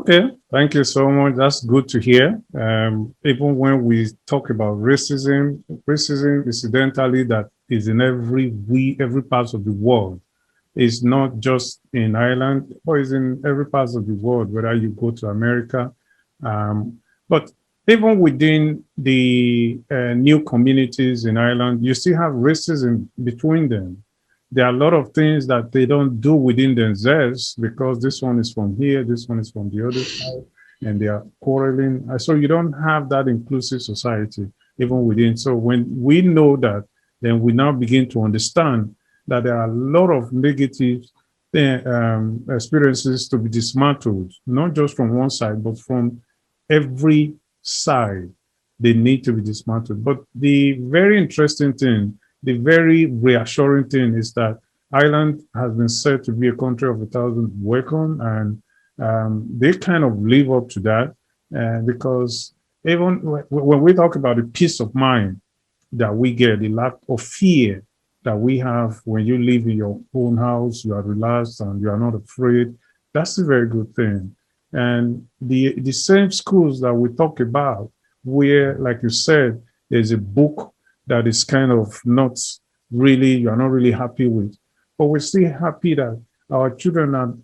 Okay, thank you so much. That's good to hear. Even when we talk about racism incidentally that is in every part of the world. It's not just in Ireland, but it's in every part of the world, whether you go to America. But even within the new communities in Ireland, you still have racism between them. There are a lot of things that they don't do within themselves because this one is from here, this one is from the other side, and they are quarreling. So you don't have that inclusive society even within. So when we know that, then we now begin to understand that there are a lot of negative experiences to be dismantled, not just from one side, but from every side. They need to be dismantled. But the very interesting thing, the very reassuring thing is that Ireland has been said to be a country of 1,000 welcome, and they kind of live up to that because even when we talk about the peace of mind that we get, the lack of fear that we have when you live in your own house, you are relaxed and you are not afraid. That's a very good thing. And the same schools that we talk about, where, like you said, there's a book that is kind of not really, you are not really happy with, but we're still happy that our children are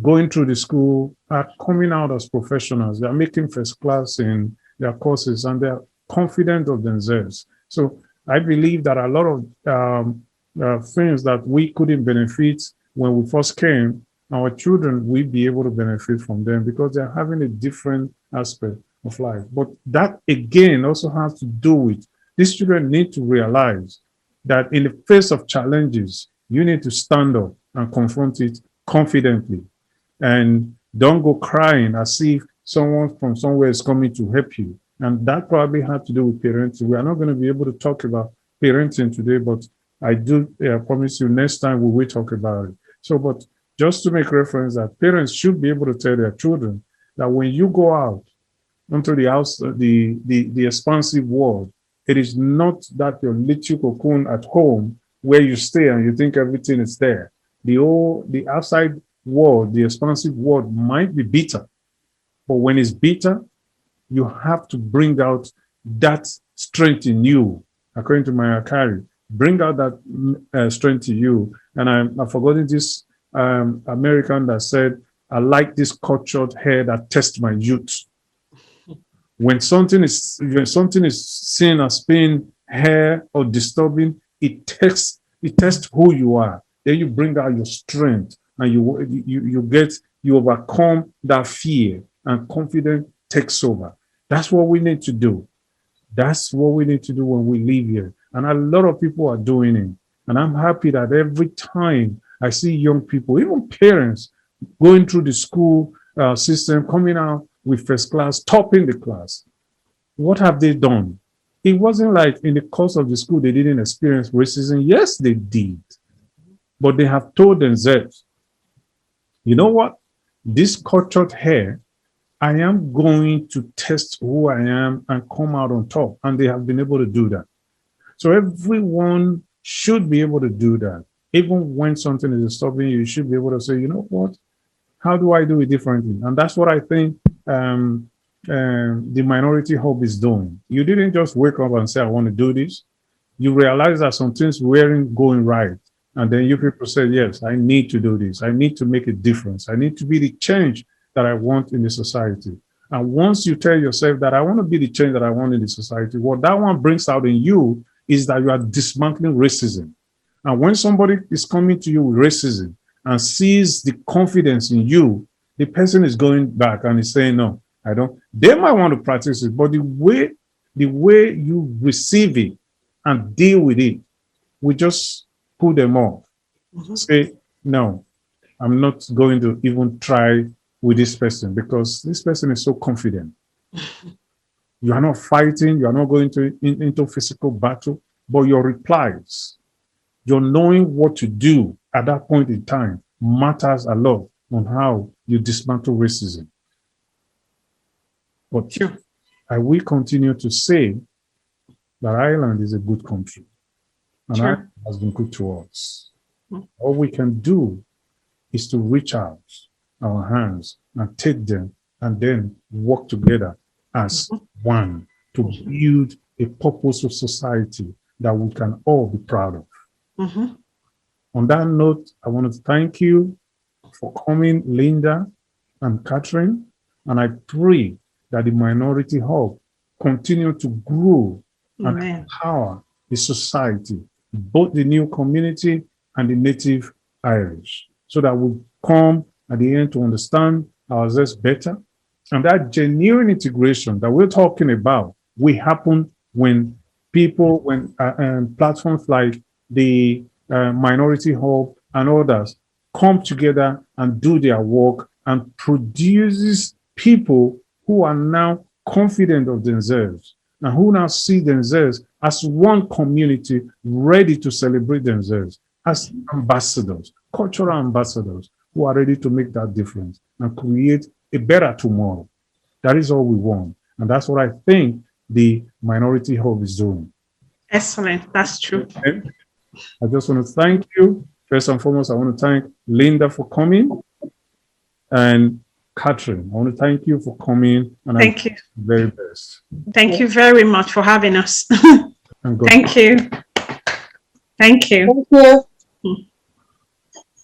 going through the school, are coming out as professionals. They're making first class in their courses and they're confident of themselves. So I believe that a lot of things that we couldn't benefit when we first came, our children will be able to benefit from them because they're having a different aspect of life. But that again also has to do with these children need to realize that in the face of challenges, you need to stand up and confront it confidently and don't go crying as if someone from somewhere is coming to help you. And that probably had to do with parenting. We are not going to be able to talk about parenting today, but I do promise you next time we will talk about it. So, but just to make reference that parents should be able to tell their children that when you go out into the house, the expansive world, it is not that your little cocoon at home where you stay and you think everything is there. The outside world, the expansive world might be bitter, but when it's bitter, you have to bring out that strength in you, according to Mariah Carey. Bring out that strength in you. And I've forgotten this American that said, I like this cultured hair that tests my youth. When something is seen as being hair or disturbing, it tests who you are. Then you bring out your strength and you overcome that fear and confidence takes over. That's what we need to do. That's what we need to do when we live here. And a lot of people are doing it. And I'm happy that every time I see young people, even parents, going through the school system, coming out with first class, topping the class, what have they done? It wasn't like in the course of the school they didn't experience racism. Yes, they did. But they have told themselves, you know what? This cultured hair, I am going to test who I am and come out on top. And they have been able to do that. So everyone should be able to do that. Even when something is disturbing you, you should be able to say, you know what? How do I do it differently? And that's what I think the Minority Hub is doing. You didn't just wake up and say, I want to do this. You realize that some things weren't going right. And then you people say, yes, I need to do this. I need to make a difference. I need to be the change that I want in the society. And once you tell yourself that I want to be the change that I want in the society, what that one brings out in you is that you are dismantling racism. And when somebody is coming to you with racism and sees the confidence in you, the person is going back and is saying, no, I don't. They might want to practice it, but the way you receive it and deal with it, we just pull them off. Say, no, I'm not going to even try with this person because this person is so confident. You are not fighting, you are not going into physical battle, but your replies, your knowing what to do at that point in time matters a lot on how you dismantle racism. But I will continue to say that Ireland is a good country and Ireland has been good to us. All we can do is to reach out our hands and take them and then work together as one to build a purposeful society that we can all be proud of. On that note, I want to thank you for coming, Linda and Catherine, and I pray that the Minority Hub continue to grow and empower the society, both the new community and the native Irish, so that we come at the end to understand ourselves better. And that genuine integration that we're talking about will happen when people, when platforms like the Minority Hub and others come together and do their work and produces people who are now confident of themselves and who now see themselves as one community ready to celebrate themselves as ambassadors, cultural ambassadors who are ready to make that difference and create a better tomorrow. That is all we want. And that's what I think the Minority Hub is doing. Excellent. That's true. Okay. I just want to thank you. First and foremost, I want to thank Linda for coming. And Catherine, I want to thank you for coming. And thank you. Very best. Thank you very much for having us. And thank you. Thank you. Thank you.